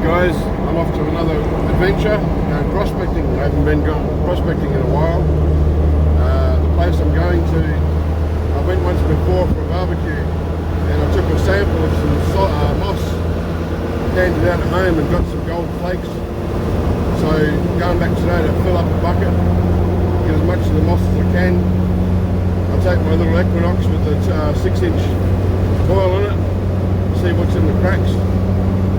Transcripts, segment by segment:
guys, I'm off to another adventure, going prospecting. I haven't been going prospecting in a while. The place I'm going to, I went once before for a barbecue and I took a sample of some moss, handed it out at home and got some gold flakes. So going back today to fill up a bucket, get as much of the moss as I can. I'll take my little Equinox with the 6-inch coil on it, see what's in the cracks.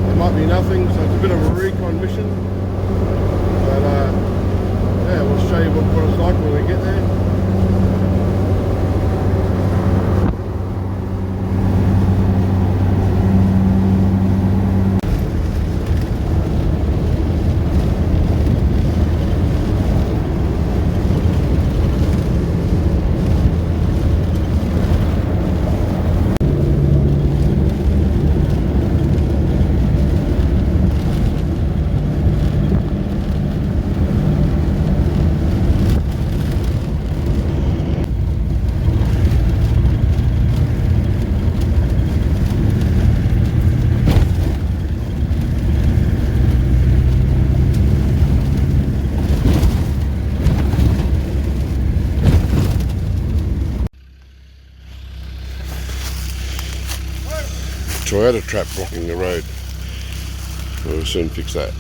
There might be nothing, so it's a bit of a recon mission. But yeah, we'll show you what it's like when we get there. Toyota trap blocking the road. We'll soon fix that.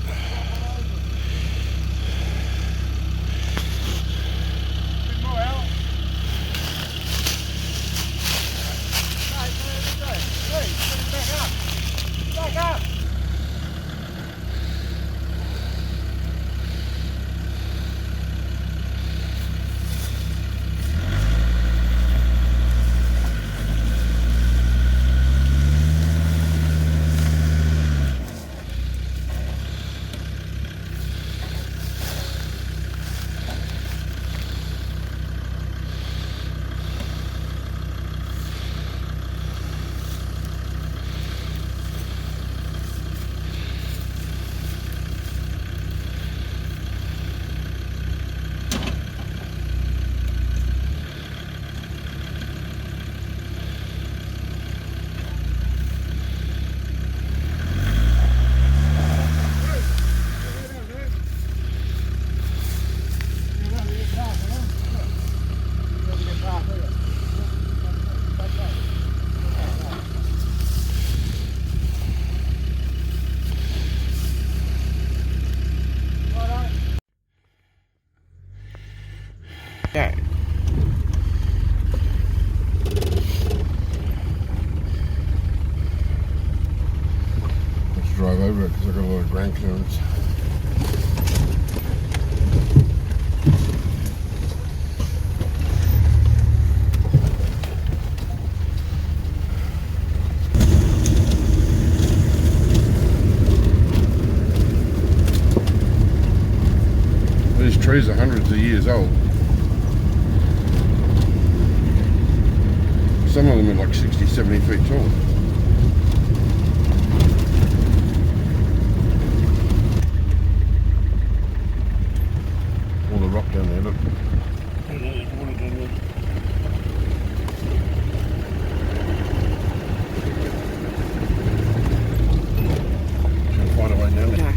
Okay. Let's drive over it because I've got a lot of ground clearance. These trees are hundreds of years old. Some of them are like 60, 70 feet tall. All the rock down there, look. There's water down there. Trying to find a way down there.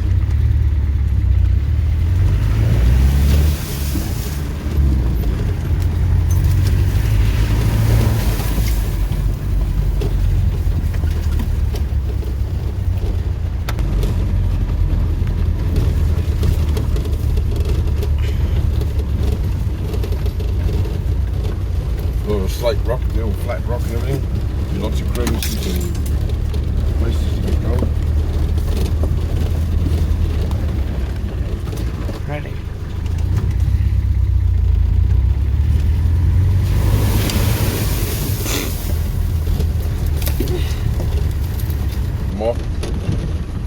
Slate rock, the old flat rock and everything. Lots of crevices and places to get gold. Ready. Moss.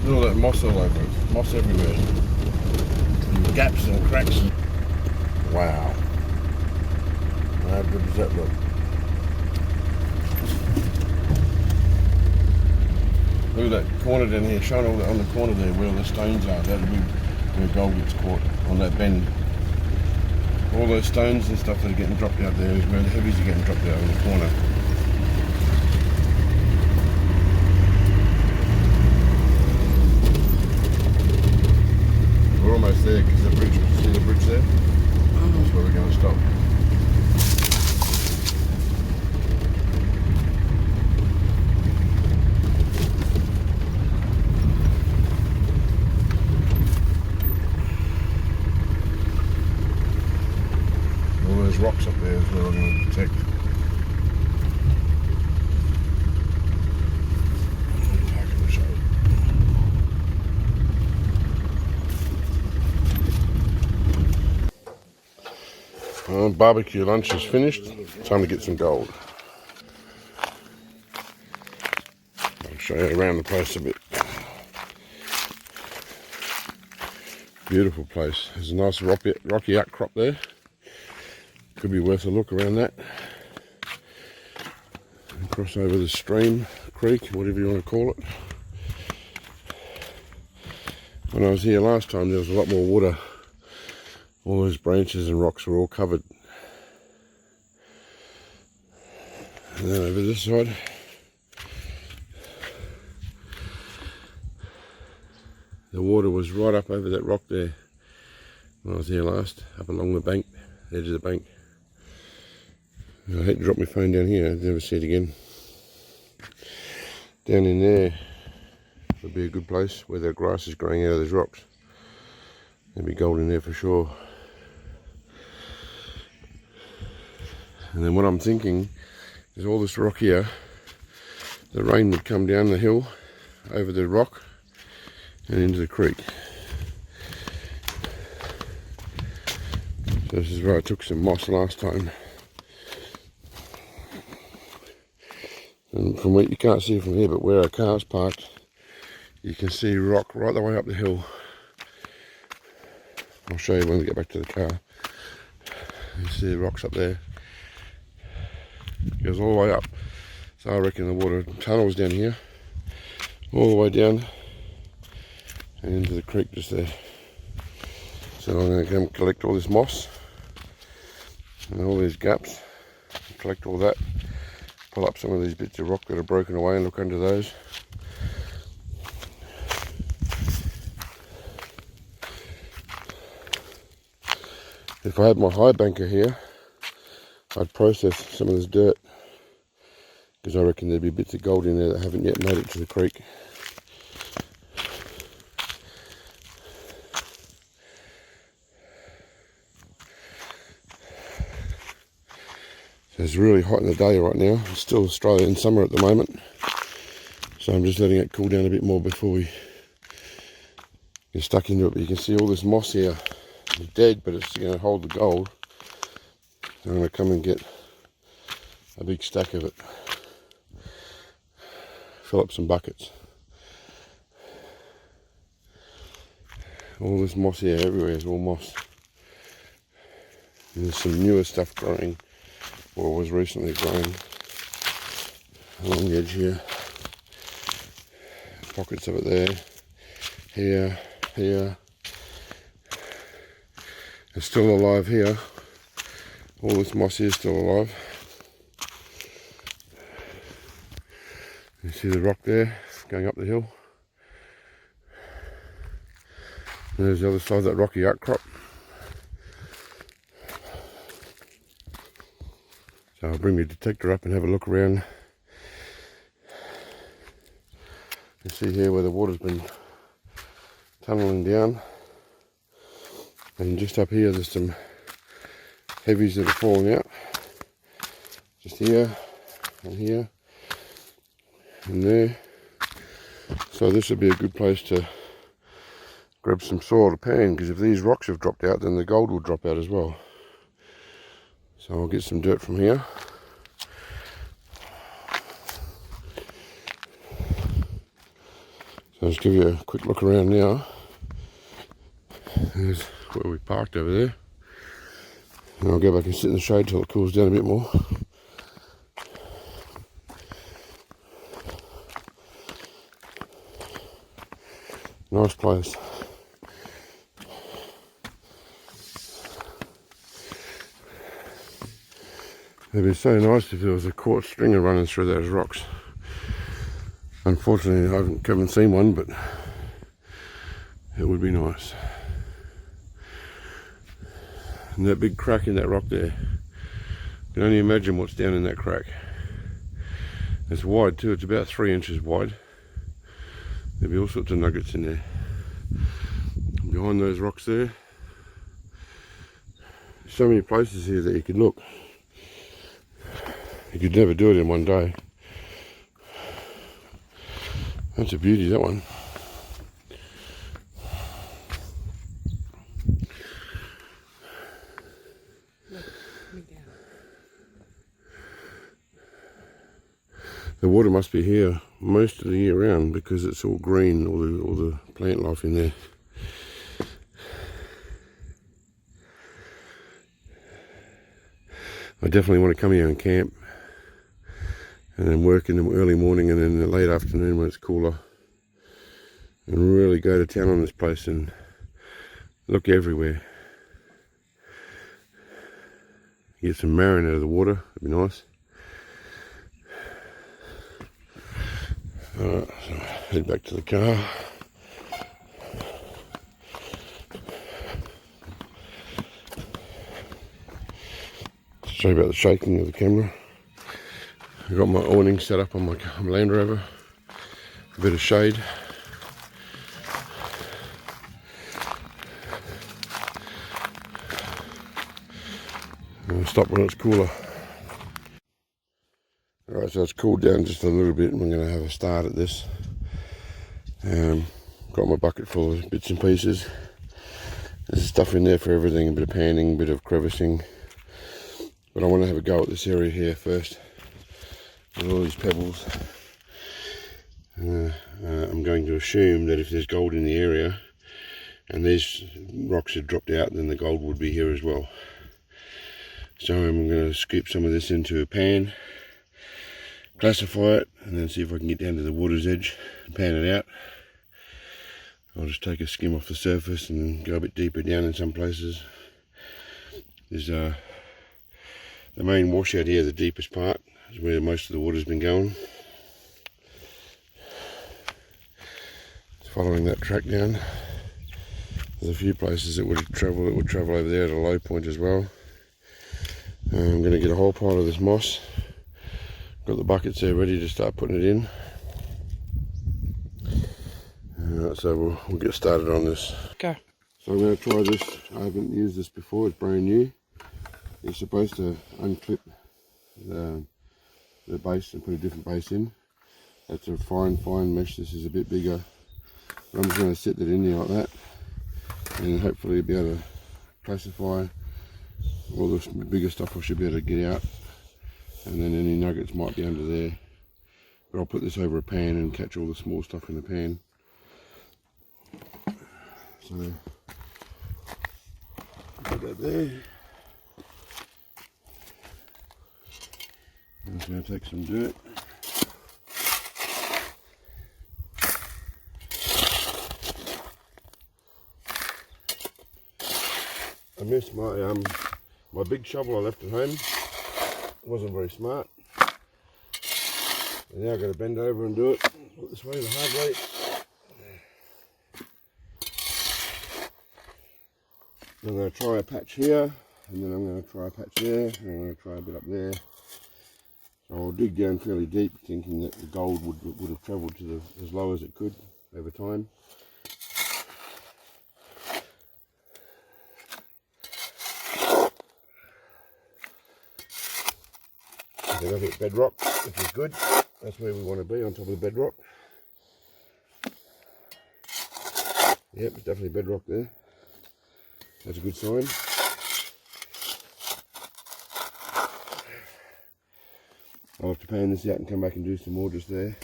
Look at all that moss all over it. Moss everywhere. And gaps and cracks. Wow. How good does that look? Look at that corner down here, showing all that on the corner there where the stones are. That'll be where gold gets caught, on that bend. All those stones and stuff that are getting dropped out there is where the heavies are getting dropped out in the corner. there because the bridge, see the bridge there? That's where we're going to stop. All those rocks up there is where I'm going to detect. Barbecue lunch is finished. Time to get some gold. I'll show you around the place a bit. Beautiful place. There's a nice rocky outcrop there. Could be worth a look around that. Cross over the stream, creek, whatever you want to call it. When I was here last time, there was a lot more water. All those branches and rocks were all covered. And then over this side, the water was right up over that rock there when I was here last, up along the bank, the edge of the bank. I hate to drop my phone down here, I'd never see it again. Down in there would be a good place where the grass is growing out of those rocks. There'd be gold in there for sure. And then what I'm thinking is all this rock here, the rain would come down the hill over the rock and into the creek. So this is where I took some moss last time. And from what you can't see from here, but where our car's parked, you can see rock right the way up the hill. I'll show you when we get back to the car. You see the rocks up there. It goes all the way up. So I reckon the water tunnel's down here, all the way down and into the creek just there. So I'm going to come collect all this moss and all these gaps, collect all that, pull up some of these bits of rock that are broken away and look under those. If I had my high banker here, I'd process some of this dirt, because I reckon there'd be bits of gold in there that haven't yet made it to the creek. So it's really hot in the day right now. It's still Australian summer at the moment, so I'm just letting it cool down a bit more before we get stuck into it. But you can see all this moss here. It's dead, but it's going to hold the gold. So I'm going to come and get a big stack of it. Fill up some buckets. All this moss here, everywhere is all moss. And there's some newer stuff growing, or was recently growing along the edge here. Pockets of it there, here, here. It's still alive here. All this moss here is still alive. You see the rock there going up the hill. And there's the other side of that rocky outcrop. So I'll bring my detector up and have a look around. You see here where the water's been tunnelling down. And just up here there's some heavies that are falling out. Just here and here and there. So this would be a good place to grab some soil to pan, because if these rocks have dropped out, then the gold will drop out as well. So I'll get some dirt from here. So I'll just give you a quick look around now. There's where we parked over there. And I'll go back and sit in the shade till it cools down a bit more. Nice place. It'd be so nice if there was a quartz stringer running through those rocks. Unfortunately, I haven't seen one, but it would be nice. And that big crack in that rock there, you can only imagine what's down in that crack. It's wide too, it's about 3 inches wide. There'll be all sorts of nuggets in there. And behind those rocks there, there's so many places here that you could look. You could never do it in one day. That's a beauty, that one. The water must be here most of the year round because it's all green, all the plant life in there. I definitely want to come here and camp, and then work in the early morning and then in the late afternoon when it's cooler, and really go to town on this place and look everywhere. Get some marron out of the water, it'd be nice. Alright, so head back to the car. Sorry about the shaking of the camera. I've got my awning set up on my Land Rover. A bit of shade. I'll stop when it's cooler. Alright, so it's cooled down just a little bit and we're going to have a start at this. Got my bucket full of bits and pieces. There's stuff in there for everything, a bit of panning, a bit of crevicing. But I want to have a go at this area here first. With all these pebbles. I'm going to assume that if there's gold in the area and these rocks had dropped out, then the gold would be here as well. So I'm going to scoop some of this into a pan, classify it, and then see if I can get down to the water's edge and pan it out. I'll just take a skim off the surface and go a bit deeper down in some places. There's the main washout here, the deepest part, is where most of the water's been going. It's following that track down. There's a few places it would travel over there at a low point as well. I'm going to get a whole pile of this moss. Got the buckets there ready to start putting it in. Alright, so we'll get started on this. Go. So I'm going to try this. I haven't used this before, it's brand new. You're supposed to unclip the base and put a different base in. That's a fine mesh. This is a bit bigger. But I'm just going to set that in there like that, and hopefully be able to classify all the bigger stuff I should be able to get out, and then any nuggets might be under there. But I'll put this over a pan and catch all the small stuff in the pan. So put that there. I'm just going to take some dirt. I missed my big shovel I left at home. It wasn't very smart. And now I've got to bend over and do it. Put this way the hard way. I'm going to try a patch here, and then I'm going to try a patch there, and I'm going to try a bit up there. So I'll dig down fairly deep, thinking that the gold would have travelled to as low as it could over time. Then I've hit bedrock, which is good. That's where we want to be, on top of the bedrock. Yep, it's definitely bedrock there. That's a good sign. I'll have to pan this out and come back and do some more just there.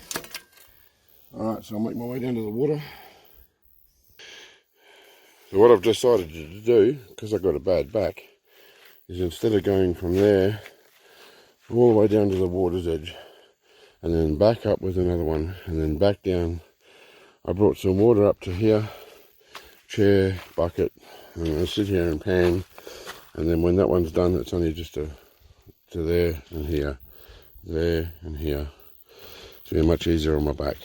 Alright, so I'll make my way down to the water. So what I've decided to do, because I've got a bad back, is instead of going from there all the way down to the water's edge and then back up with another one and then back down, I brought some water up to here, chair, bucket, and I'm going to sit here and pan, and then when that one's done it's only just to there and here, there and here. It's going to be much easier on my back.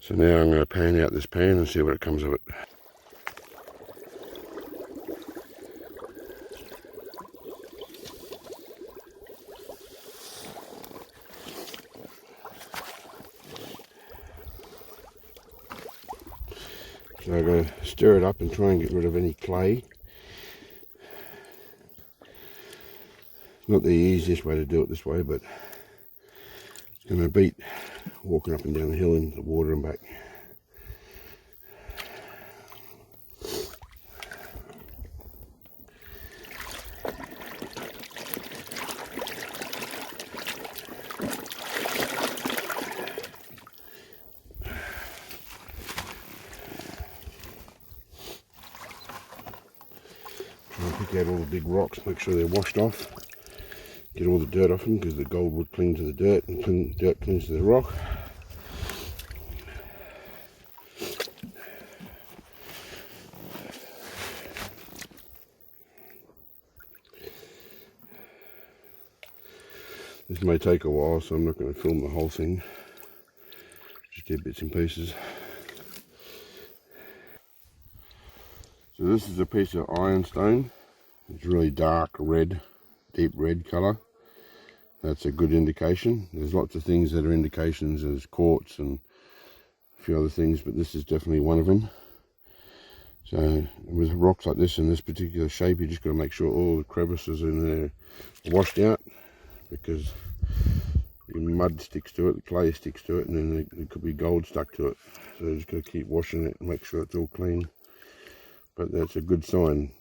So now I'm going to pan out this pan and see what it comes of it. So I've got to stir it up and try and get rid of any clay. Not the easiest way to do it this way, but it's going to beat walking up and down the hill in the water and back. Pick out all the big rocks, make sure they're washed off, get all the dirt off them, because the gold would cling to the dirt and dirt clings to the rock. This may take a while, so I'm not going to film the whole thing, just do bits and pieces. So this is a piece of ironstone. It's really dark red, deep red colour. That's a good indication. There's lots of things that are indications, as quartz and a few other things, but this is definitely one of them. So with rocks like this in this particular shape, you just got to make sure all the crevices in there are washed out, because the mud sticks to it, the clay sticks to it, and then there could be gold stuck to it. So you just got to keep washing it and make sure it's all clean. But that's a good sign.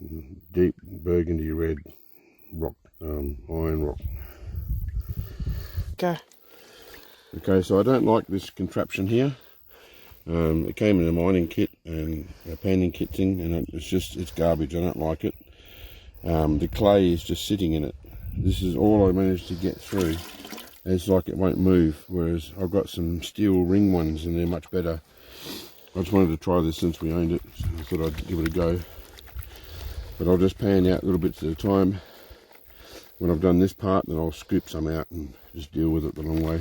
Deep burgundy red rock, iron rock. Okay, so I don't like this contraption here. It came in a mining kit and a panning kit thing, and it's garbage. I don't like it. The clay is just sitting in it. This is all I managed to get through. It's like it won't move, whereas I've got some steel ring ones and they're much better. I just wanted to try this since we owned it, so I thought I'd give it a go. But I'll just pan out little bits at a time. When I've done this part, then I'll scoop some out and just deal with it the long way.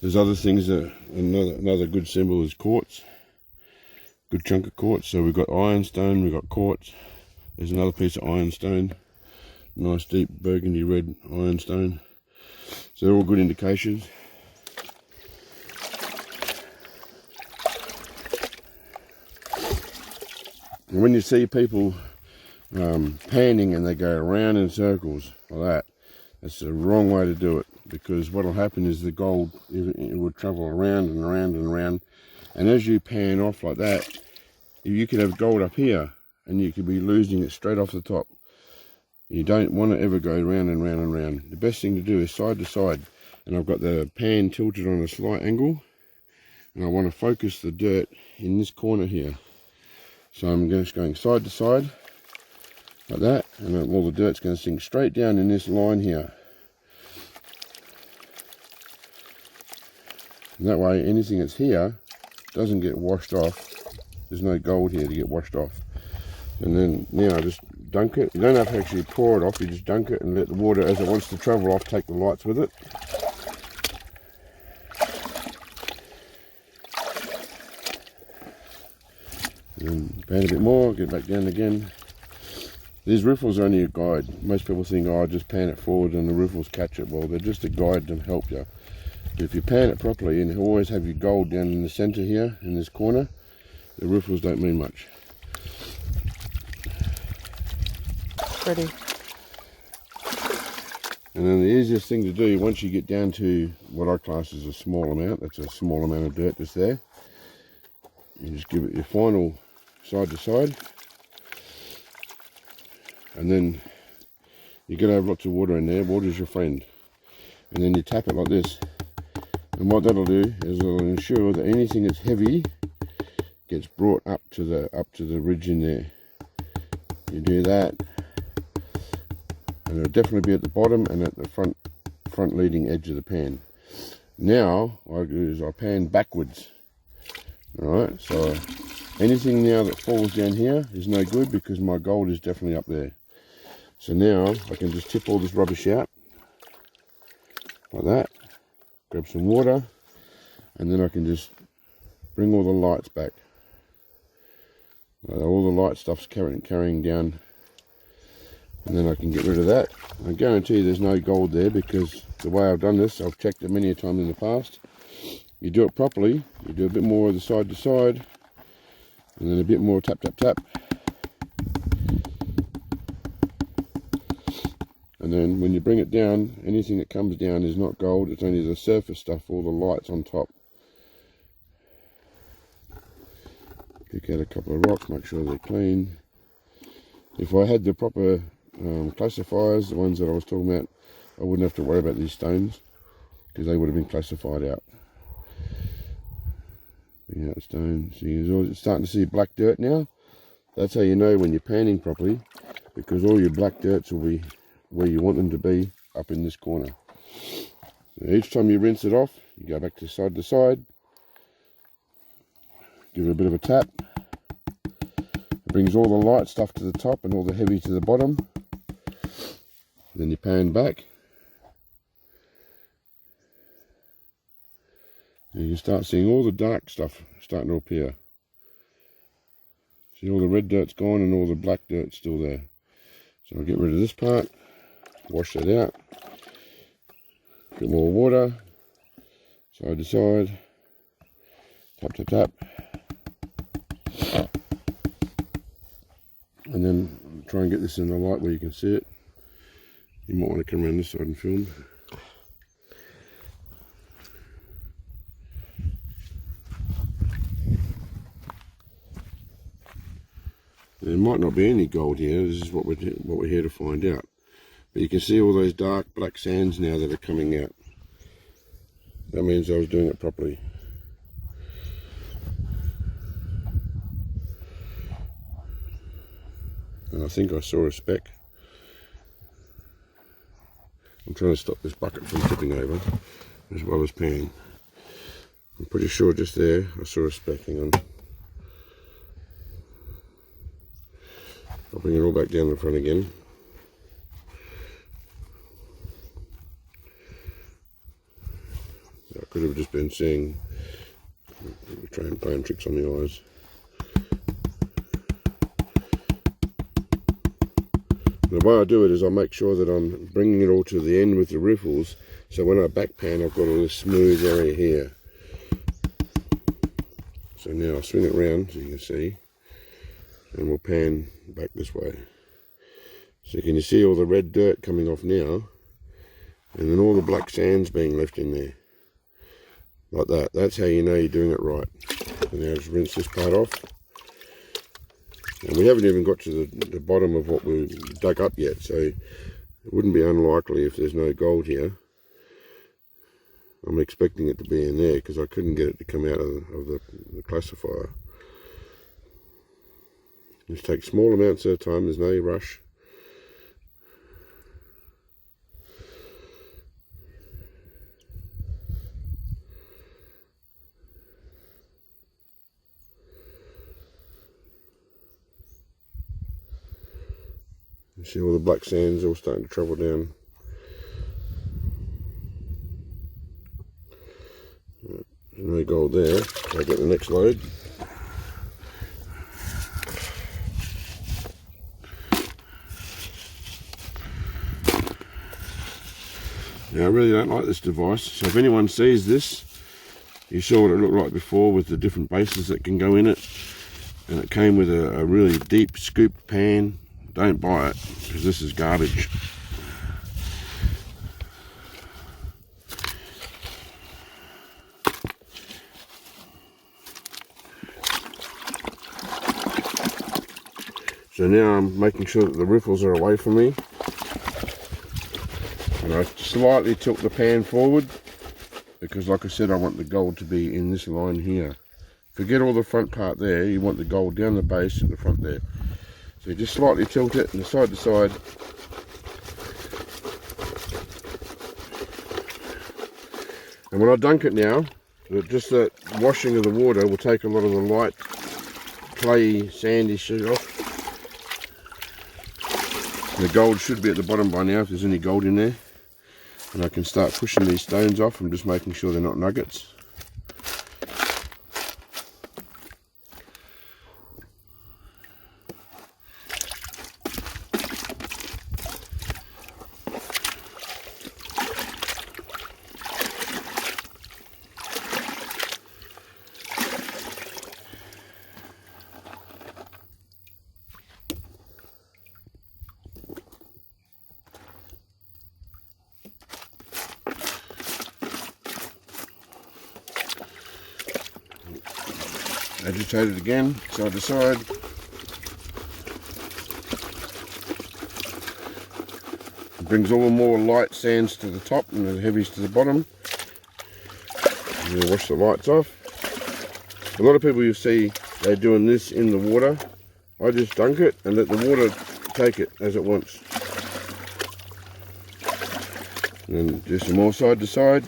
There's other things that another good symbol is quartz. Good chunk of quartz. So we've got ironstone, we've got quartz. There's another piece of ironstone. Nice deep burgundy red ironstone. So they're all good indications. And when you see people panning and they go around in circles like that, that's the wrong way to do it, because what will happen is the gold, it will travel around and around and around, and as you pan off like that, you could have gold up here and you could be losing it straight off the top. You don't want to ever go round and round and round. The best thing to do is side to side, and I've got the pan tilted on a slight angle, and I want to focus the dirt in this corner here. So I'm just going side to side like that, and then all the dirt's going to sink straight down in this line here. And that way anything that's here doesn't get washed off. There's no gold here to get washed off. And then now I just dunk it. You don't have to actually pour it off, you just dunk it and let the water, as it wants to travel off, take the lights with it. And pan a bit more, get back down again. These riffles are only a guide. Most people think, oh, just pan it forward and the riffles catch it. Well, they're just a guide to help you. But if you pan it properly and you always have your gold down in the center here, in this corner, the riffles don't mean much. Pretty. And then the easiest thing to do, once you get down to what I class as a small amount, that's a small amount of dirt that's there, you just give it your final side to side, and then you're going to have lots of water in there. Water's your friend. And then you tap it like this, and what that'll do is it'll ensure that anything that's heavy gets brought up to the ridge in there. You do that, and it'll definitely be at the bottom and at the front leading edge of the pan. Now what I do is I pan backwards. Alright, so anything now that falls down here is no good, because my gold is definitely up there. So now I can just tip all this rubbish out like that, grab some water, and then I can just bring all the lights back. All the light stuff's carrying down, and then I can get rid of that. I guarantee there's no gold there, because the way I've done this, I've checked it many a time in the past. you do it properly, you do a bit more of the side to side, and then a bit more tap, tap, tap. And then when you bring it down, anything that comes down is not gold, it's only the surface stuff, all the lights on top. Pick out a couple of rocks, make sure they're clean. If I had the proper classifiers, the ones that I was talking about, I wouldn't have to worry about these stones, because they would have been classified out. Bring out the stone. So you're starting to see black dirt now. That's how you know when you're panning properly, because all your black dirts will be where you want them to be, up in this corner. So each time you rinse it off, you go back to side, give it a bit of a tap. It brings all the light stuff to the top and all the heavy to the bottom. Then you pan back. And you start seeing all the dark stuff starting to appear. See, all the red dirt's gone and all the black dirt's still there. So I'll get rid of this part. Wash that out, bit more water, side to side, tap, tap, tap, and then try and get this in the light where you can see it. You might want to come around this side and film. There might not be any gold here, this is what we're here to find out. But you can see all those dark black sands now that are coming out. That means I was doing it properly. And I think I saw a speck. I'm trying to stop this bucket from tipping over as well as panning. I'm pretty sure just there I saw a speck. Hang on. I'll bring it all back down the front again. I could have just been seeing, trying playing tricks on the eyes. The way I do it is I make sure that I'm bringing it all to the end with the riffles, so when I back pan I've got a little smooth area here. So now I'll swing it around so you can see, and we'll pan back this way. So can you see all the red dirt coming off now, and then all the black sands being left in there. Like that. That's how you know you're doing it right. And now just rinse this part off. And we haven't even got to the bottom of what we dug up yet, so it wouldn't be unlikely if there's no gold here. I'm expecting it to be in there because I couldn't get it to come out of the classifier. Just take small amounts at a time, there's no rush. You see all the black sands all starting to travel down. There's no gold there. I'll get the next load. Now I really don't like this device, so if anyone sees this, you saw what it looked like before with the different bases that can go in it, and it came with a really deep scoop pan. Don't buy it, because this is garbage. So now I'm making sure that the riffles are away from me. And I slightly tilt the pan forward, because like I said, I want the gold to be in this line here. Forget all the front part there, you want the gold down the base and the front there. So you just slightly tilt it and side to side. And when I dunk it now, just that washing of the water will take a lot of the light, clayey, sandy shit off. And the gold should be at the bottom by now if there's any gold in there. And I can start pushing these stones off and just making sure they're not nuggets. Agitate it again, side to side. It brings all the more light sands to the top and the heavies to the bottom. And we'll wash the lights off. A lot of people you see, they're doing this in the water. I just dunk it and let the water take it as it wants. And then do some more side to side.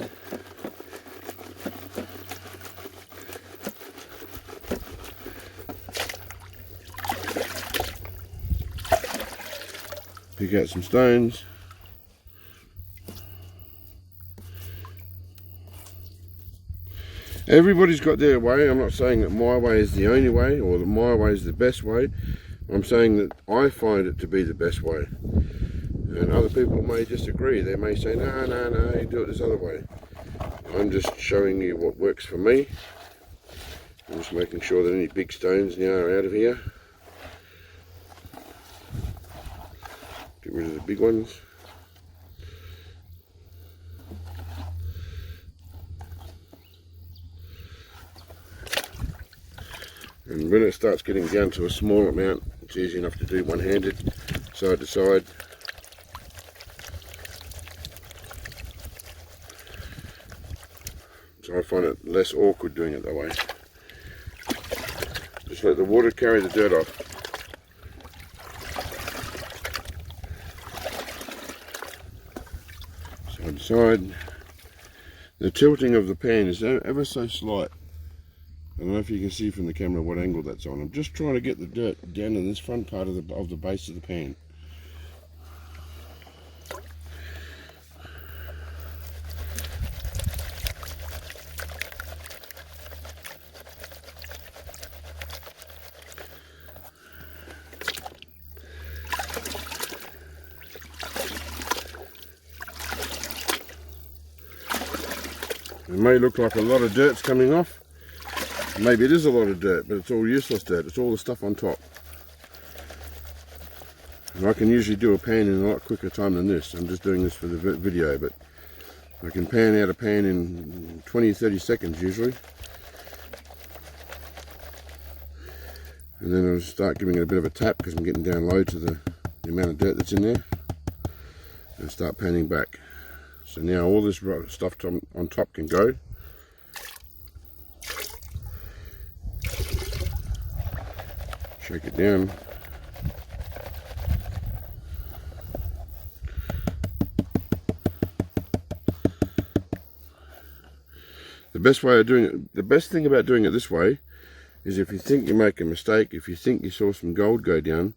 Pick out some stones. Everybody's got their way. I'm not saying that my way is the only way or that my way is the best way. I'm saying that I find it to be the best way. And other people may disagree. They may say, no, you do it this other way. I'm just showing you what works for me. I'm just making sure that any big stones now are out of here. Get rid of the big ones. And when it starts getting down to a small amount, it's easy enough to do one-handed, side to side. So I find it less awkward doing it that way. Just let the water carry the dirt off. Side to side. The tilting of the pan is ever so slight. I don't know if you can see from the camera what angle that's on. I'm just trying to get the dirt down in this front part of the base of the pan. It may look like a lot of dirt's coming off. Maybe it is a lot of dirt, but it's all useless dirt. It's all the stuff on top. And I can usually do a pan in a lot quicker time than this. I'm just doing this for the video, but I can pan out a pan in 20-30 seconds usually. And then I'll start giving it a bit of a tap because I'm getting down low to the amount of dirt that's in there. And start panning back. So now all this stuff on top can go. Shake it down. The best way of doing it, the best thing about doing it this way is if you think you make a mistake, if you think you saw some gold go down,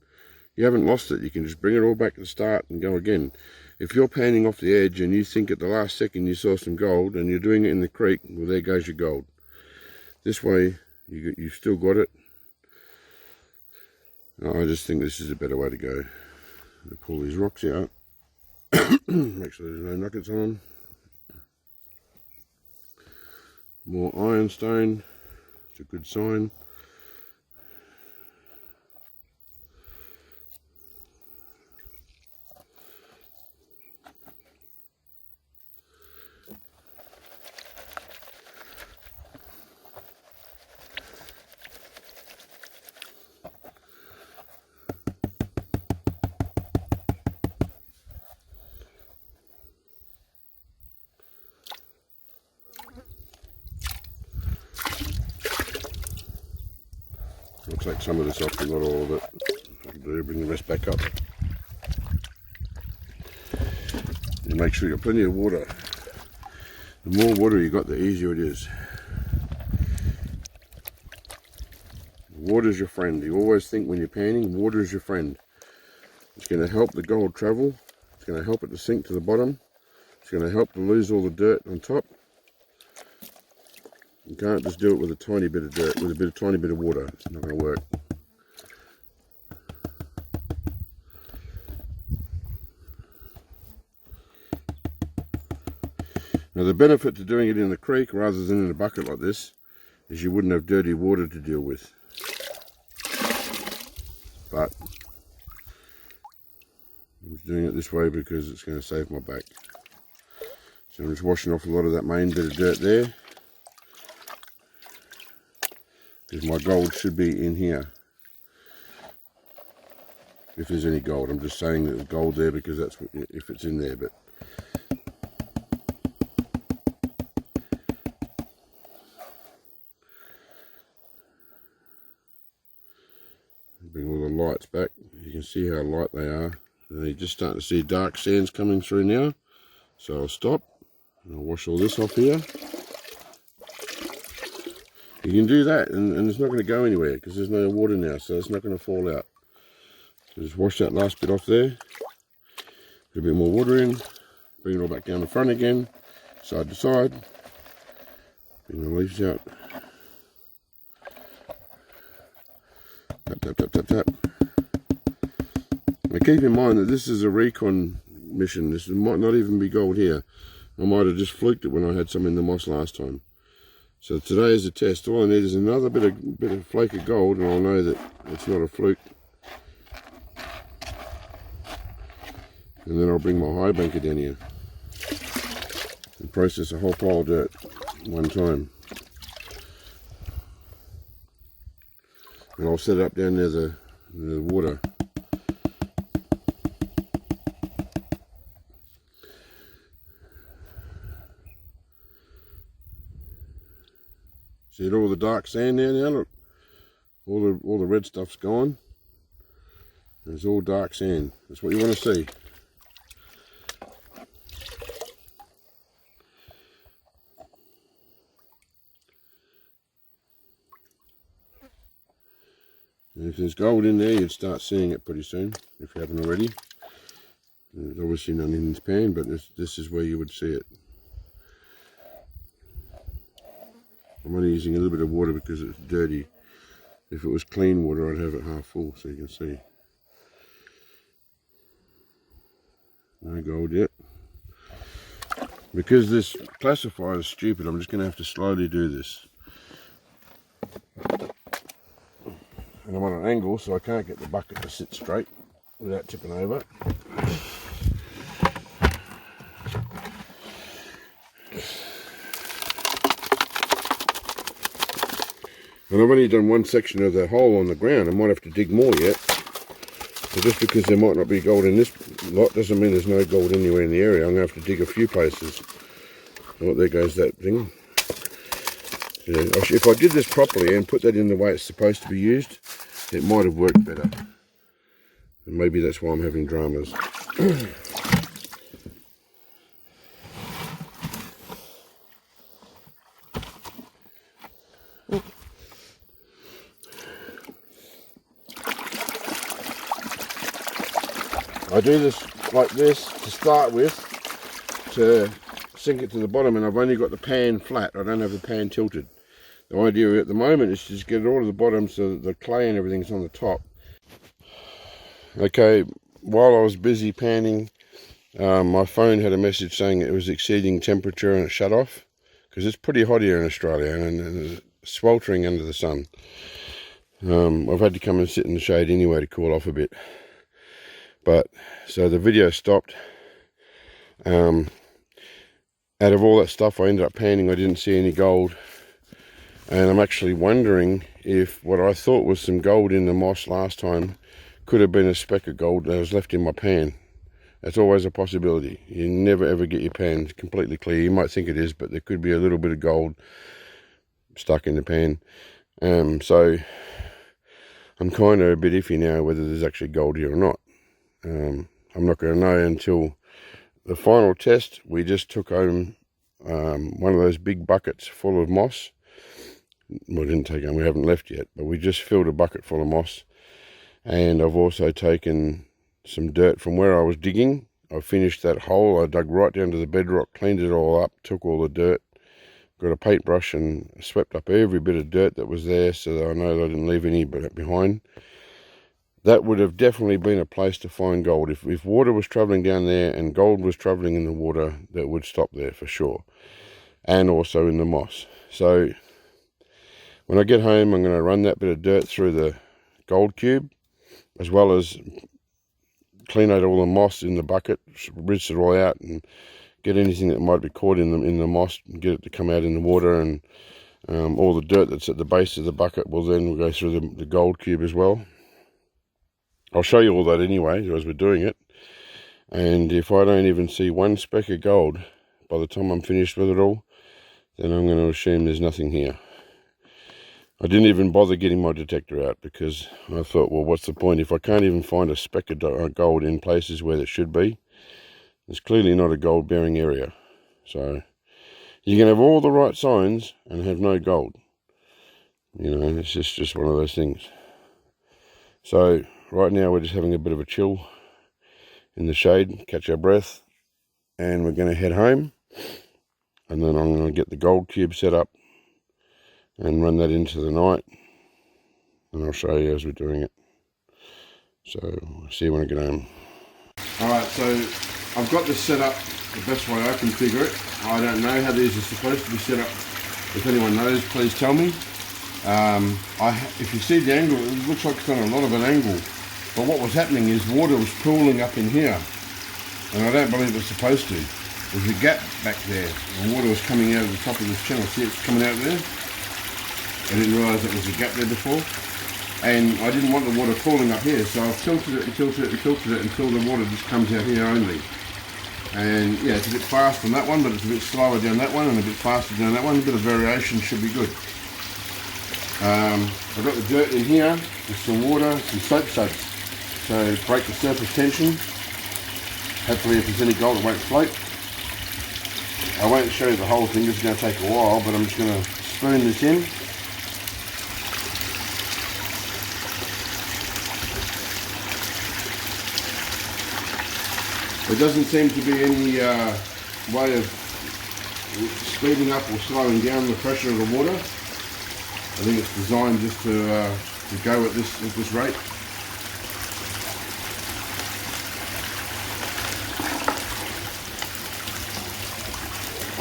you haven't lost it. You can just bring it all back to the start and go again. If you're panning off the edge and you think at the last second you saw some gold and you're doing it in the creek, well, there goes your gold. This way you've still got it. I just think this is a better way to go. Pull these rocks out. Make sure there's no nuggets on them. More ironstone. It's a good sign. I'll take some of this off, but not all of it. I can bring the rest back up. And make sure you've got plenty of water. The more water you got, the easier it is. Water's your friend. You always think when you're panning, water is your friend. It's going to help the gold travel. It's going to help it to sink to the bottom. It's going to help to lose all the dirt on top. You can't just do it with a tiny bit of dirt, with a tiny bit of water. It's not going to work. Now the benefit to doing it in the creek rather than in a bucket like this is you wouldn't have dirty water to deal with. But I'm just doing it this way because it's going to save my back. So I'm just washing off a lot of that main bit of dirt there. because my gold should be in here. If there's any gold, I'm just saying that there's gold there because that's if it's in there. But bring all the lights back. You can see how light they are. And you're just starting to see dark sands coming through now. So I'll stop and I'll wash all this off here. You can do that and it's not going to go anywhere because there's no water now, so it's not going to fall out. So just wash that last bit off there. Put a bit more water in. Bring it all back down the front again, side to side. Bring the leaves out. Tap, tap, tap, tap, tap. Now keep in mind that this is a recon mission. This might not even be gold here. I might have just fluked it when I had some in the moss last time. So today is a test. All I need is another bit of flake of gold, and I'll know that it's not a fluke. And then I'll bring my high banker down here and process a whole pile of dirt one time. And I'll set it up down near the water. See all the dark sand there now? Look, all the red stuff's gone. It's all dark sand. That's what you want to see. And if there's gold in there, you'd start seeing it pretty soon, if you haven't already. There's obviously none in this pan, but this is where you would see it. I'm only using a little bit of water because it's dirty. If it was clean water, I'd have it half full so you can see. No gold yet. Because this classifier is stupid, I'm just going to have to slowly do this. And I'm on an angle, so I can't get the bucket to sit straight without tipping over. And I've only done one section of the hole on the ground. I might have to dig more yet. So just because there might not be gold in this lot doesn't mean there's no gold anywhere in the area. I'm going to have to dig a few places. Oh, there goes that thing. Yeah, if I did this properly and put that in the way it's supposed to be used, it might have worked better. And maybe that's why I'm having dramas. I do this like this to start with, to sink it to the bottom, and I've only got the pan flat. I don't have the pan tilted. The idea at the moment is to just get it all to the bottom so that the clay and everything's on the top. Okay, while I was busy panning, my phone had a message saying it was exceeding temperature and it shut off, because it's pretty hot here in Australia and sweltering under the sun. I've had to come and sit in the shade anyway to cool off a bit. But so the video stopped. Out of all that stuff I ended up panning, I didn't see any gold, and I'm actually wondering if what I thought was some gold in the moss last time could have been a speck of gold that was left in my pan. That's always a possibility. You never ever get your pan completely clear. You might think it is, but there could be a little bit of gold stuck in the pan. So I'm kind of a bit iffy now whether there's actually gold here or not. I'm not going to know until the final test. We just took home one of those big buckets full of moss. We didn't take home, we haven't left yet, but we just filled a bucket full of moss. And I've also taken some dirt from where I was digging. I finished that hole. I dug right down to the bedrock, cleaned it all up, took all the dirt, got a paintbrush and swept up every bit of dirt that was there so that I know that I didn't leave any behind. That would have definitely been a place to find gold. If water was travelling down there and gold was travelling in the water, that would stop there for sure. And also in the moss. So when I get home, I'm going to run that bit of dirt through the gold cube, as well as clean out all the moss in the bucket, rinse it all out and get anything that might be caught in the moss and get it to come out in the water, and All the dirt that's at the base of the bucket will then go through the gold cube as well. I'll show you all that anyway as we're doing it. And if I don't even see one speck of gold by the time I'm finished with it all, then I'm going to assume there's nothing here. I didn't even bother getting my detector out because I thought, well, what's the point? If I can't even find a speck of gold in places where there should be, it's clearly not a gold bearing area. So you can have all the right signs and have no gold. You know, it's just one of those things. So right now we're just having a bit of a chill in the shade, catch our breath, and we're going to head home. And then I'm going to get the gold cube set up and run that into the night. And I'll show you as we're doing it. So see you when I get home. Alright, so I've got this set up the best way I can figure it. I don't know how these are supposed to be set up. If anyone knows, please tell me. If you see the angle, it looks like it's on a lot of an angle. But what was happening is water was pooling up in here. And I don't believe it's supposed to. There's a gap back there. The water was coming out of the top of this channel. See, it's coming out there? I didn't realise there was a gap there before. And I didn't want the water falling up here, so I've tilted it and tilted it and tilted it until the water just comes out here only. And yeah, it's a bit fast on that one, but it's a bit slower down that one and a bit faster down that one. A bit of variation should be good. I've got the dirt in here, with some water, some soap suds. So break the surface tension. Hopefully if there's any gold it won't float. I won't show you the whole thing, this is going to take a while, but I'm just going to spoon this in. There doesn't seem to be any way of speeding up or slowing down the pressure of the water. I think it's designed just to go at this rate.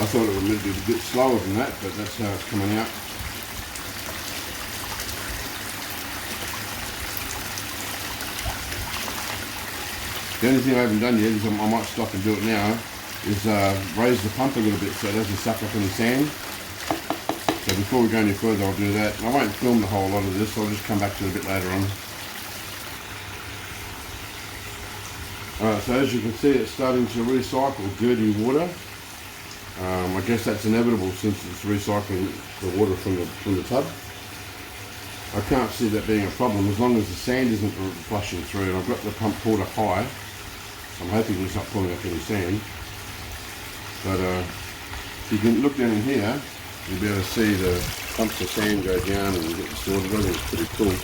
I thought it would be a bit slower than that, but that's how it's coming out. The only thing I haven't done yet is I might stop and do it now, is raise the pump a little bit so it doesn't suck up any sand. So before we go any further I'll do that. I won't film the whole lot of this, I'll just come back to it a bit later on. Alright, so as you can see it's starting to recycle dirty water. I guess that's inevitable since it's recycling the water from the tub. I can't see that being a problem as long as the sand isn't flushing through, and I've got the pump pulled up high. I'm hoping it's not pulling up any sand. But if you can look down in here, you'll be able to see the clumps of sand go down and get sorted. I think it's pretty cool.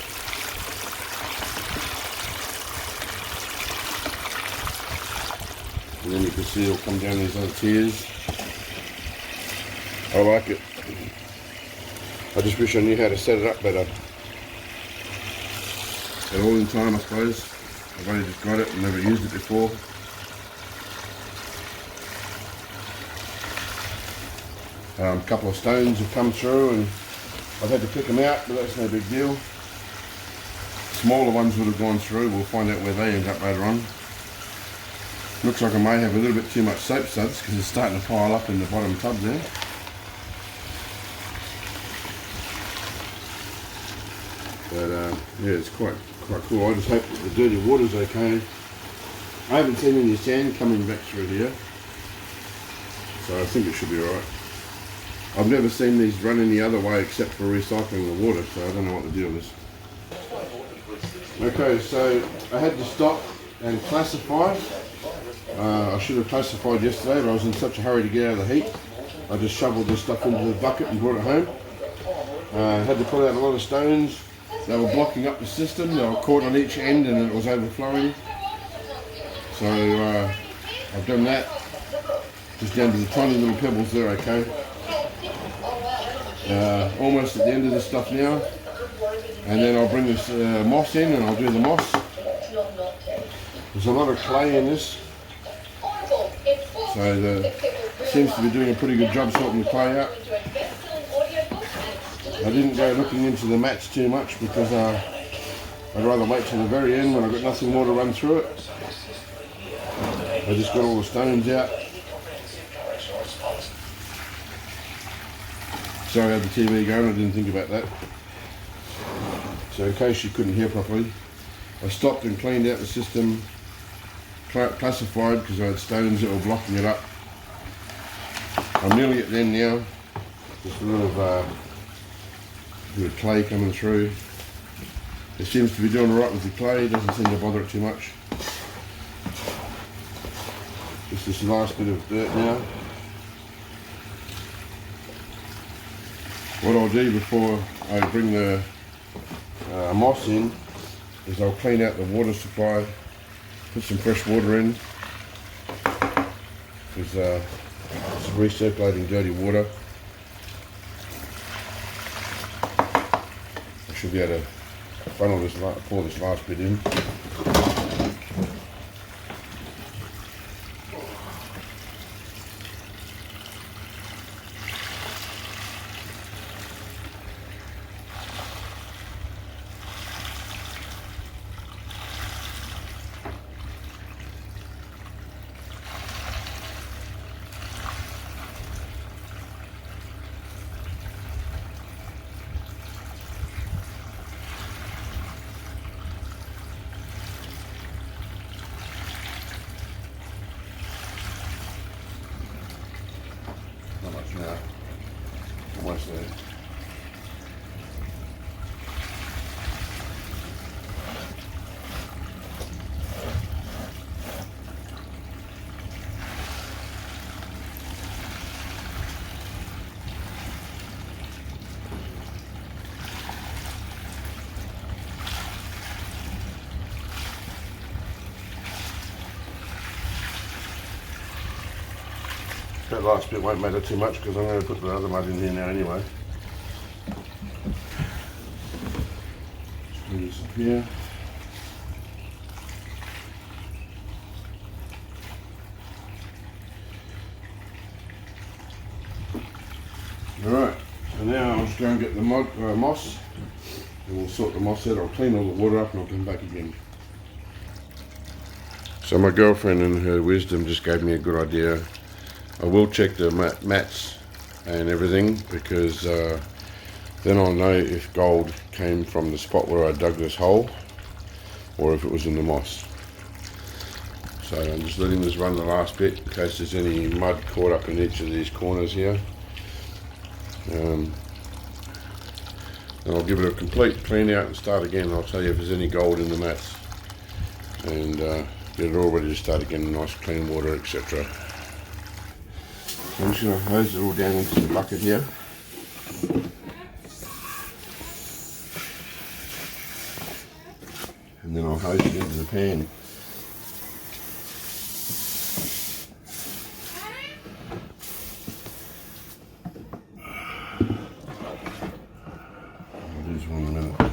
And then you can see it'll come down these other tiers. I like it. I just wish I knew how to set it up better. But all in time, I suppose. I've only just got it and never used it before. A couple of stones have come through and I've had to pick them out, but that's no big deal. Smaller ones would have gone through. We'll find out where they end up later on. Looks like I may have a little bit too much soap suds because it's starting to pile up in the bottom tub there. But yeah, it's quite cool. I just hope that the dirty water's okay. I haven't seen any sand coming back through here, so I think it should be alright. I've never seen these run any other way except for recycling the water, so I don't know what the deal is. Okay, so I had to stop and classify. I should have classified yesterday, but I was in such a hurry to get out of the heat. I just shoveled this stuff into the bucket and brought it home. I had to pull out a lot of stones. They were blocking up the system. They were caught on each end and it was overflowing. So I've done that. Just down to the tiny little pebbles there, okay. Almost at the end of this stuff now. And then I'll bring this moss in and I'll do the moss. There's a lot of clay in this. So seems to be doing a pretty good job sorting the clay out. I didn't go looking into the mats too much because I'd rather wait till the very end when I've got nothing more to run through it. I just got all the stones out. Sorry, I had the TV going, I didn't think about that. So in case you couldn't hear properly, I stopped and cleaned out the system, classified because I had stones that were blocking it up. I'm nearly at the end now. Just a little bit of clay coming through. It seems to be doing alright with the clay, it doesn't seem to bother it too much. Just this last bit of dirt now. What I'll do before I bring the moss in is I'll clean out the water supply, put some fresh water in, because it's recirculating dirty water. I should be able to funnel this, pour this last bit in. Not much now. Almost there. That last bit won't matter too much because I'm going to put the other mud in here now anyway. Just put this up here. Alright, so now I'll just go and get the moss, and we'll sort the moss out. I'll clean all the water up and I'll come back again. So my girlfriend in her wisdom just gave me a good idea. I will check the mats and everything, because then I'll know if gold came from the spot where I dug this hole or if it was in the moss. So I'm just letting this run the last bit in case there's any mud caught up in each of these corners here. And I'll give it a complete clean out and start again. I'll tell you if there's any gold in the mats, and get it all ready to start again, nice clean water, etc. I'm just going to hose it all down into the bucket here. And then I'll hose it into the pan. I'll do this one in a minute.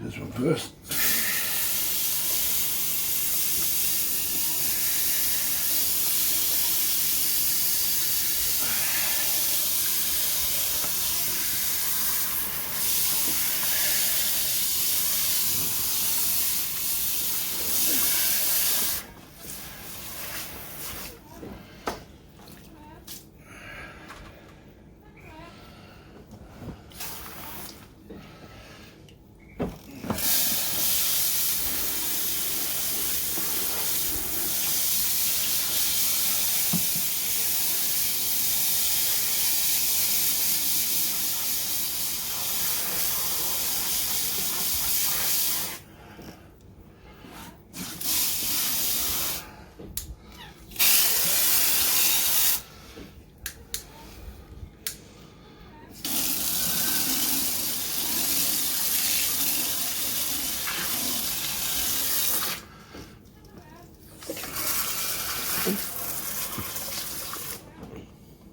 This one first.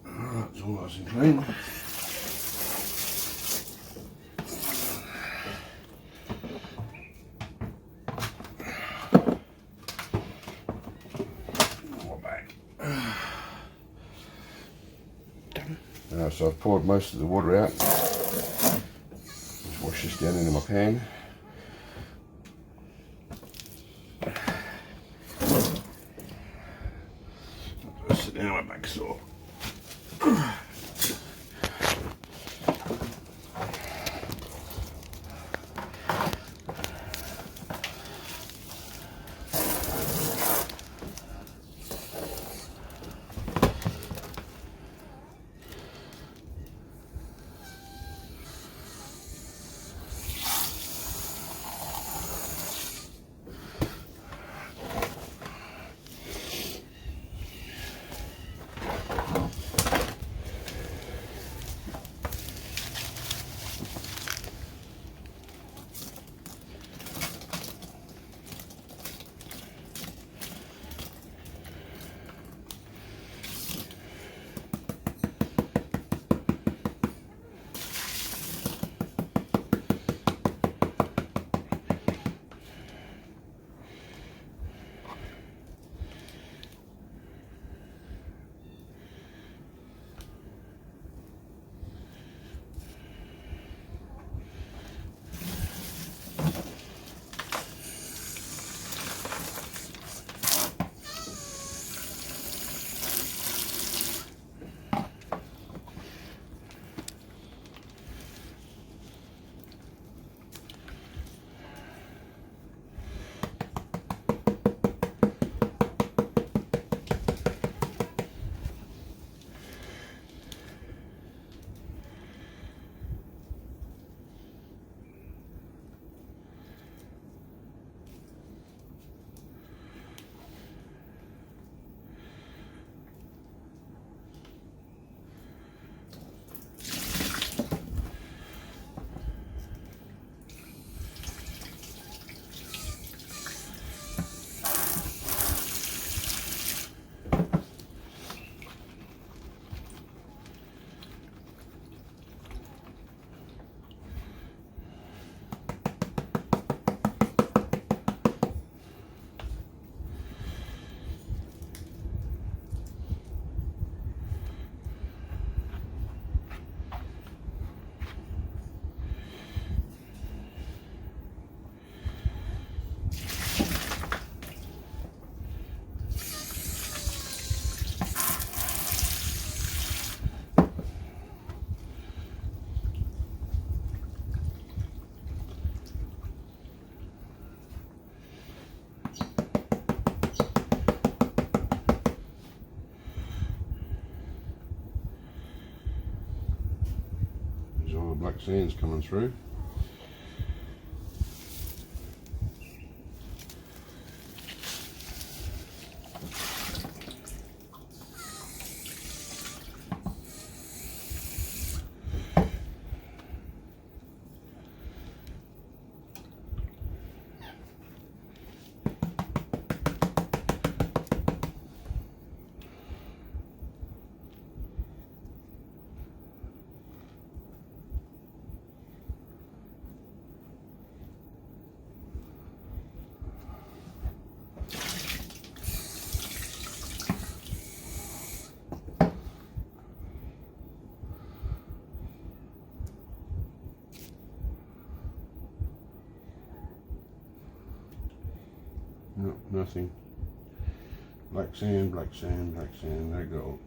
Alright, it's all nice and clean. More back. So I've poured most of the water out. Just wash this down into my pan. Sit down, my back's sore. sand's coming through. No, nothing. Black sand, black sand, black sand, no gold.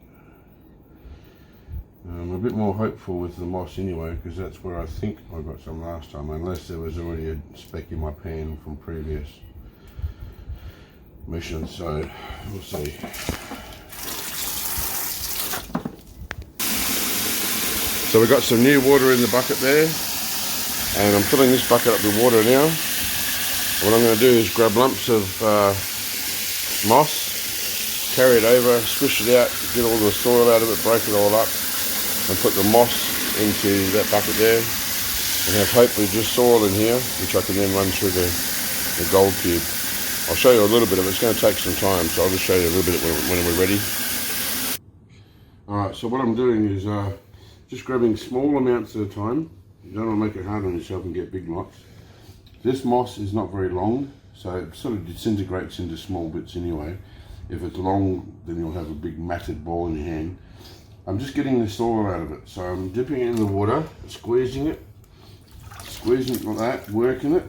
I'm a bit more hopeful with the moss anyway, because that's where I think I got some last time, unless there was already a speck in my pan from previous missions, so we'll see. So we've got some new water in the bucket there, and I'm filling this bucket up with water now. What I'm going to do is grab lumps of moss, carry it over, squish it out, get all the soil out of it, break it all up, and put the moss into that bucket there, and have hopefully just soil in here, which I can then run through the gold cube. I'll show you a little bit of it. It's going to take some time, so I'll just show you a little bit when we're ready. Alright, so what I'm doing is just grabbing small amounts at a time. You don't want to make it hard on yourself and get big lots. This moss is not very long, so it sort of disintegrates into small bits anyway. If it's long, then you'll have a big matted ball in your hand. I'm just getting the soil out of it, so I'm dipping it in the water, squeezing it like that, working it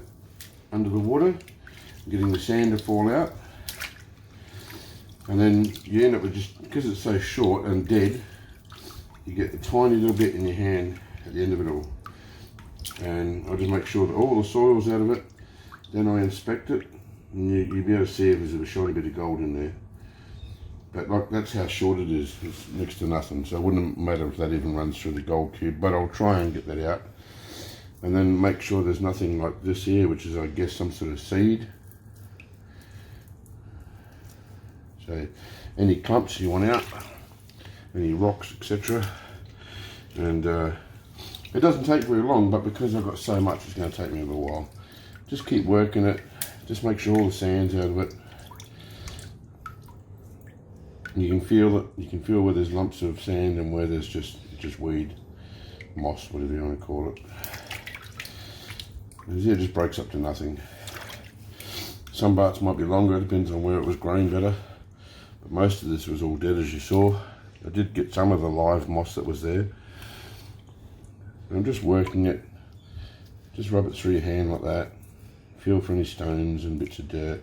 under the water, getting the sand to fall out. And then you end up with, just because it's so short and dead, you get a tiny little bit in your hand at the end of it all. And I just make sure that all the soil's out of it. Then I inspect it, and you'll be able to see if there's a shiny bit of gold in there. But like, that's how short it is. It's next to nothing, so it wouldn't matter if that even runs through the gold cube, but I'll try and get that out. And then make sure there's nothing like this here, which is, I guess, some sort of seed. So any clumps you want out, any rocks, etc. And it doesn't take very long, but because I've got so much, it's going to take me a little while. Just keep working it. Just make sure all the sand's out of it. And you can feel it. You can feel where there's lumps of sand and where there's just weed, moss, whatever you want to call it. And it just breaks up to nothing. Some parts might be longer. It depends on where it was growing better. But most of this was all dead, as you saw. I did get some of the live moss that was there. I'm just working it, just rub it through your hand like that, feel for any stones and bits of dirt.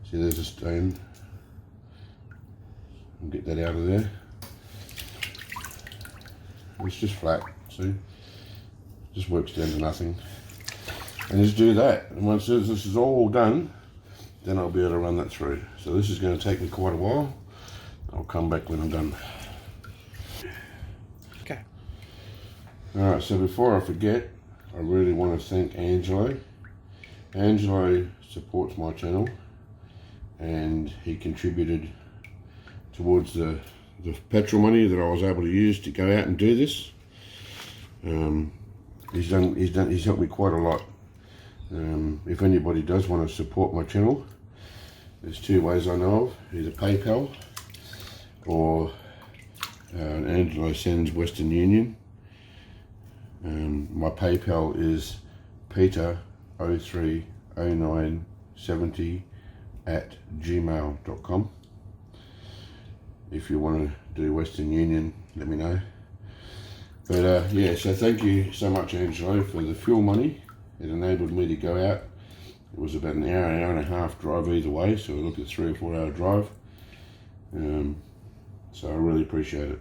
See, there's a stone, and get that out of there. It's just flat, see, just works down to nothing. And just do that, and once this is all done, then I'll be able to run that through. So this is going to take me quite a while. I'll come back when I'm done. Okay. Alright, so before I forget, I really want to thank Angelo. Angelo supports my channel, and he contributed towards the petrol money that I was able to use to go out and do this. He's helped me quite a lot. If anybody does want to support my channel, there's two ways I know of: either PayPal or Angelo sends Western Union. My PayPal is peter030970@gmail.com. If you want to do Western Union, let me know. But yeah, so thank you so much, Angelo, for the fuel money. It enabled me to go out. It was about an hour and a half drive either way, so we looked at 3 or 4 hour drive. So I really appreciate it.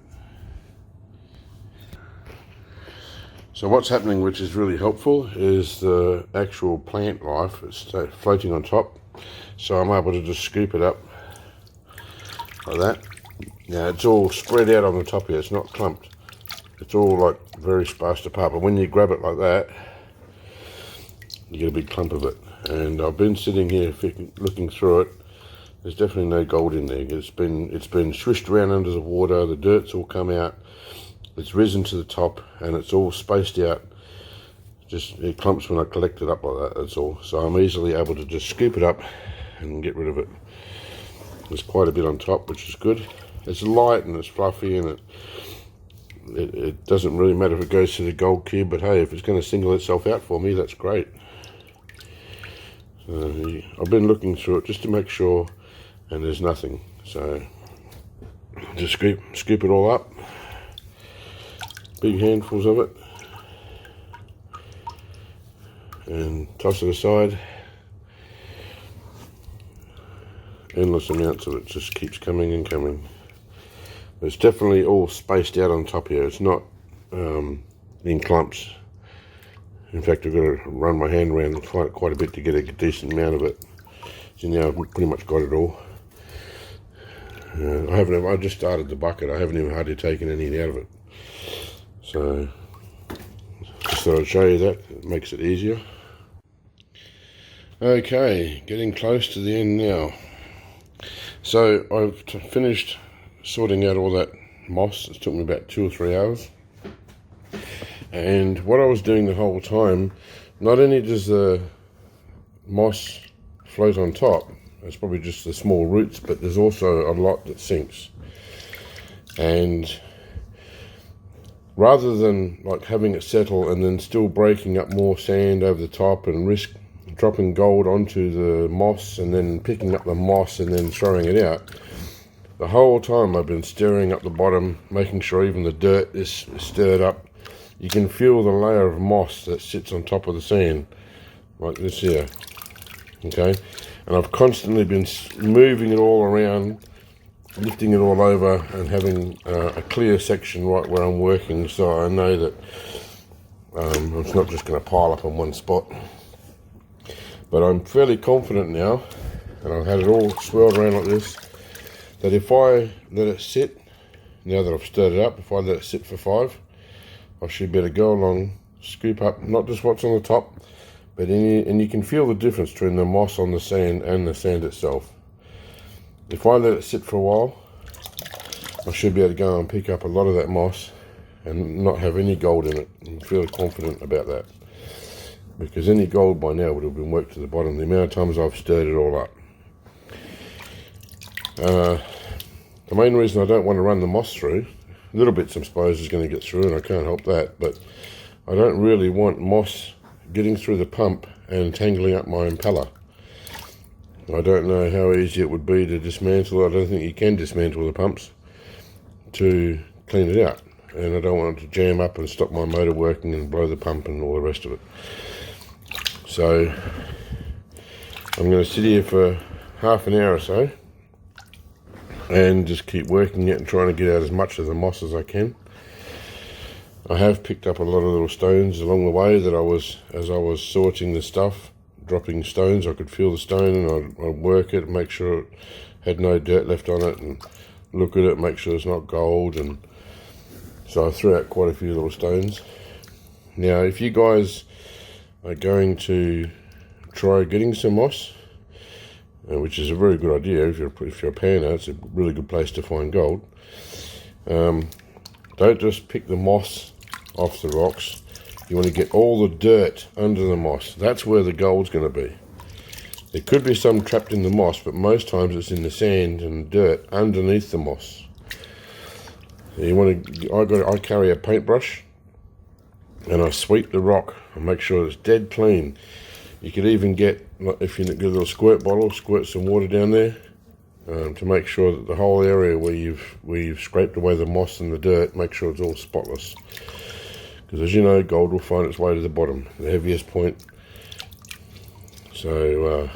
So what's happening, which is really helpful, is the actual plant life is floating on top. So I'm able to just scoop it up like that. Now it's all spread out on the top here, it's not clumped. it's all like very sparse apart, but when you grab it like that, you get a big clump of it. And I've been sitting here looking through it. There's definitely no gold in there. It's been swished around under the water. The dirt's all come out. It's risen to the top, and it's all spaced out. Just it clumps when I collect it up like that. That's all. So I'm easily able to just scoop it up and get rid of it. There's quite a bit on top, which is good. It's light and it's fluffy, and it doesn't really matter if it goes to the gold cube. But hey, if it's going to single itself out for me, that's great. So I've been looking through it just to make sure, and there's nothing. So just scoop it all up, big handfuls of it, and toss it aside. Endless amounts of it just keeps coming and coming. But it's definitely all spaced out on top here. It's not in clumps. In fact, I've got to run my hand around quite a bit to get a decent amount of it. So now I've pretty much got it all. I just started the bucket. I haven't even hardly taken anything out of it. So just thought I'd show you that. It makes it easier. Okay, getting close to the end now. So I've finished sorting out all that moss. It took me about 2 or 3 hours. And what I was doing the whole time, not only does the moss float on top, it's probably just the small roots, but there's also a lot that sinks. And rather than like having it settle and then still breaking up more sand over the top and risk dropping gold onto the moss and then picking up the moss and then throwing it out, the whole time I've been stirring up the bottom, making sure even the dirt is stirred up. You can feel the layer of moss that sits on top of the sand, like this here, okay? And I've constantly been moving it all around, lifting it all over and having a clear section right where I'm working, so I know that it's not just going to pile up on one spot. But I'm fairly confident now, and I've had it all swirled around like this, that if I let it sit, now that I've stirred it up, if I let it sit for 5, I should be able to go along, scoop up, not just what's on the top, but and you can feel the difference between the moss on the sand and the sand itself. If I let it sit for a while, I should be able to go and pick up a lot of that moss and not have any gold in it, and feel confident about that. Because any gold by now would have been worked to the bottom, the amount of times I've stirred it all up. The main reason I don't want to run the moss through, little bits I suppose is going to get through, and I can't help that, but I don't really want moss getting through the pump and tangling up my impeller. I don't know how easy it would be to dismantle. I don't think you can dismantle the pumps to clean it out, and I don't want it to jam up and stop my motor working and blow the pump and all the rest of it. So I'm going to sit here for half an hour or so and just keep working it and trying to get out as much of the moss as I can. I have picked up a lot of little stones along the way that as I was sorting the stuff, dropping stones. I could feel the stone, and I'd work it, make sure it had no dirt left on it, and look at it, make sure it's not gold. And so I threw out quite a few little stones. Now, if you guys are going to try getting some moss, which is a very good idea if you're a panner, it's a really good place to find gold. Don't just pick the moss off the rocks. You want to get all the dirt under the moss. That's where the gold's going to be. There could be some trapped in the moss, but most times it's in the sand and dirt underneath the moss. You want to. I carry a paintbrush, and I sweep the rock and make sure it's dead clean. You could even get, if you get a little squirt bottle, squirt some water down there to make sure that the whole area where you've scraped away the moss and the dirt, make sure it's all spotless. Because as you know, gold will find its way to the bottom, the heaviest point. So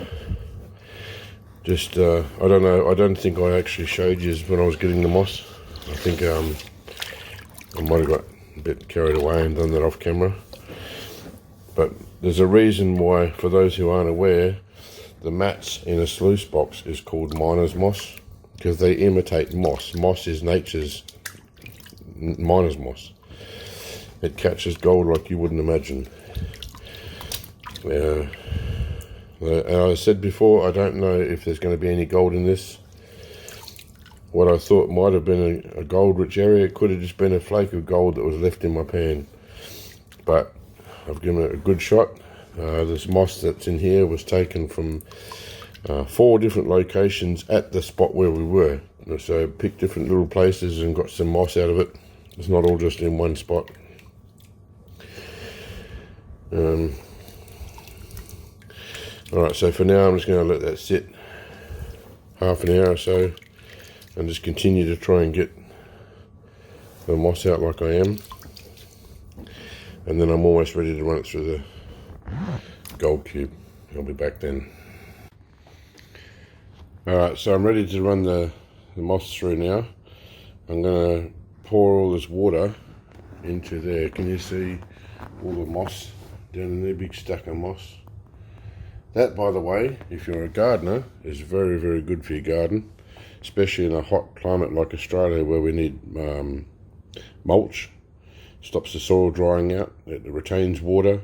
I don't know. I don't think I actually showed you when I was getting the moss. I think I might have got a bit carried away and done that off camera. But there's a reason why, for those who aren't aware, the mats in a sluice box is called miner's moss, because they imitate moss. Moss is nature's miner's moss. it catches gold like you wouldn't imagine. And I said before, I don't know if there's going to be any gold in this. What I thought might have been a gold-rich area, it could have just been a flake of gold that was left in my pan. But I've given it a good shot. This moss that's in here was taken from 4 different locations at the spot where we were. So picked different little places and got some moss out of it. It's not all just in one spot. Alright, so for now I'm just going to let that sit half an hour or so and just continue to try and get the moss out like I am. And then I'm almost ready to run it through the gold cube. I'll be back then. Alright, so I'm ready to run the moss through now. I'm going to pour all this water into there. Can you see all the moss down in there? Big stack of moss. That, by the way, if you're a gardener, is very, very good for your garden, especially in a hot climate like Australia where we need mulch. Stops the soil drying out, it retains water.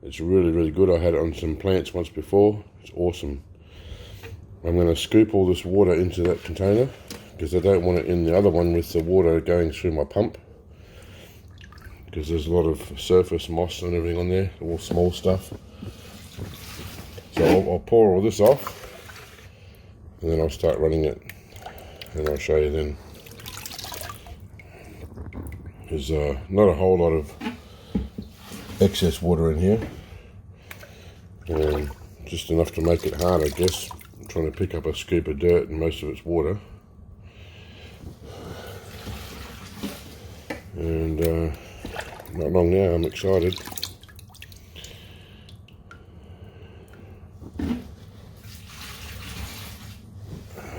It's really, really good. I had it on some plants once before. It's awesome. I'm going to scoop all this water into that container because I don't want it in the other one with the water going through my pump, because there's a lot of surface moss and everything on there, all small stuff. So I'll pour all this off and then I'll start running it and I'll show you then. There's not a whole lot of excess water in here, just enough to make it hard, I guess. I'm trying to pick up a scoop of dirt and most of it's water. And not long now, I'm excited.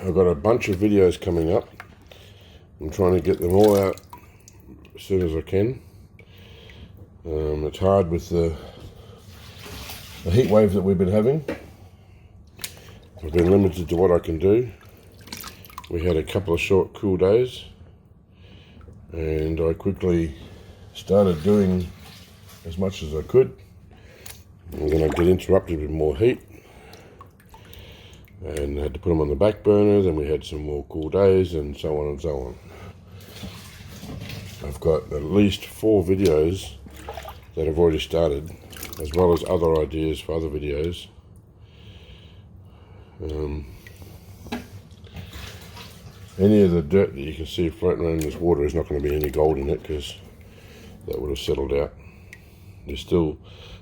I've got a bunch of videos coming up. I'm trying to get them all out as soon as I can. It's hard with the heat wave that we've been having. I've been limited to what I can do. We had a couple of short cool days and I quickly started doing as much as I could, and then I get interrupted with more heat and I had to put them on the back burner. Then we had some more cool days and so on and so on. I've got at least 4 videos that have already started, as well as other ideas for other videos. Any of the dirt that you can see floating around in this water is not going to be any gold in it, because that would have settled out. There's still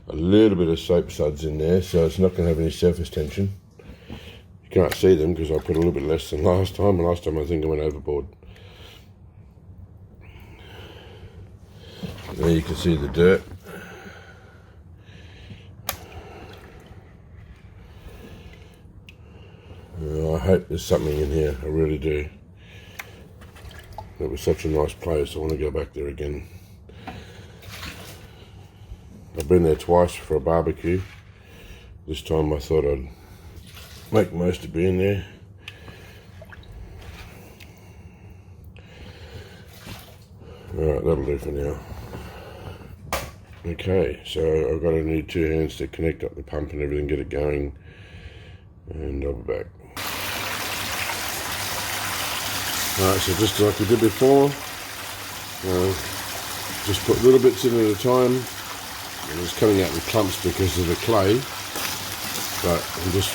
a little bit of soap suds in there, so it's not going to have any surface tension. You can't see them because I put a little bit less than last time, and last time I think I went overboard. There you can see the dirt. I hope there's something in here, I really do. It was such a nice place, I want to go back there again. I've been there twice for a barbecue. This time I thought I'd make most of being there. Alright, that'll do for now. Okay, so I've got to need 2 hands to connect up the pump and everything, get it going, and I'll be back. Alright, so just like we did before, just put little bits in at a time. And it's coming out in clumps because of the clay, but I'm just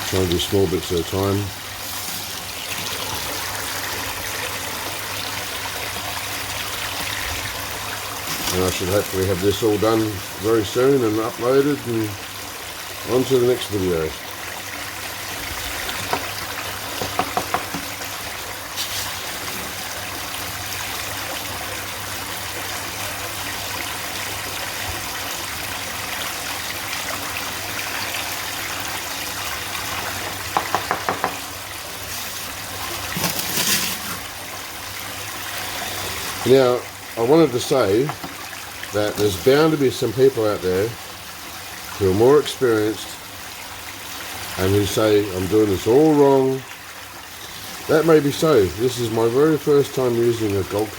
trying to do small bits at a time. And I should hopefully have this all done very soon and uploaded and on to the next video. Now, I wanted to say that there's bound to be some people out there who are more experienced and who say I'm doing this all wrong. That may be so. This is my very first time using a gold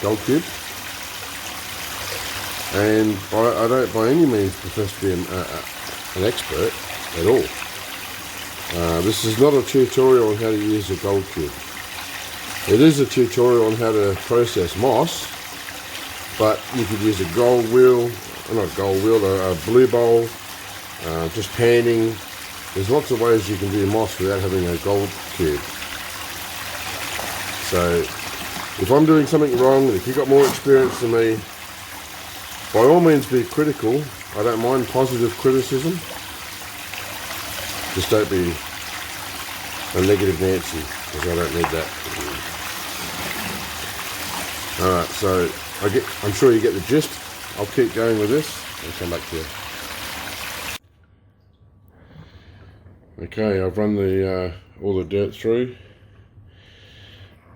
gold cube. And I don't by any means profess to be an expert at all. This is not a tutorial on how to use a gold cube. It is a tutorial on how to process moss, but you could use a gold wheel, not gold wheel, a blue bowl, just panning. There's lots of ways you can do moss without having a gold cube. So if I'm doing something wrong, if you've got more experience than me, by all means be critical. I don't mind positive criticism. Just don't be a negative Nancy, because I don't need that. Alright, so I'm sure you get the gist. I'll keep going with this and come back to you. Okay, I've run the all the dirt through.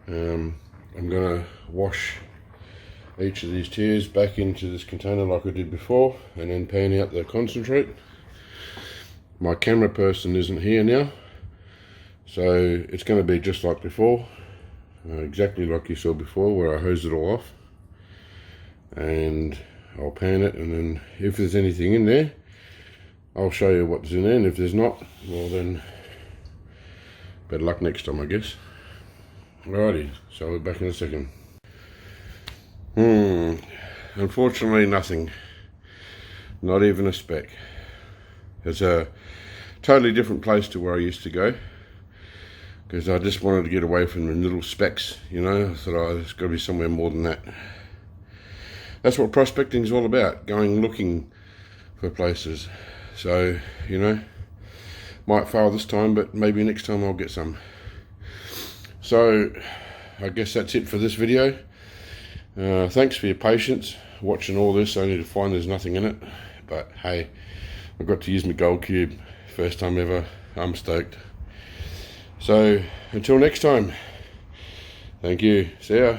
I'm going to wash each of these tiers back into this container like I did before, and then pan out the concentrate. My camera person isn't here now, so it's going to be just like before, exactly like you saw before, where I hosed it all off, and I'll pan it, and then if there's anything in there I'll show you what's in there, and if there's not, well then better luck next time, I guess. Alrighty, so we're back in a second. Unfortunately nothing, not even a speck. It's a totally different place to where I used to go, because I just wanted to get away from the little specks, you know. I thought, oh, there's got to be somewhere more than that. That's what prospecting is all about, going looking for places. So, you know, might fail this time, but maybe next time I'll get some. So I guess that's it for this video. Thanks for your patience watching all this only to find there's nothing in it, but hey, I got to use my gold cube, first time ever. I'm stoked. So until next time, thank you, see ya.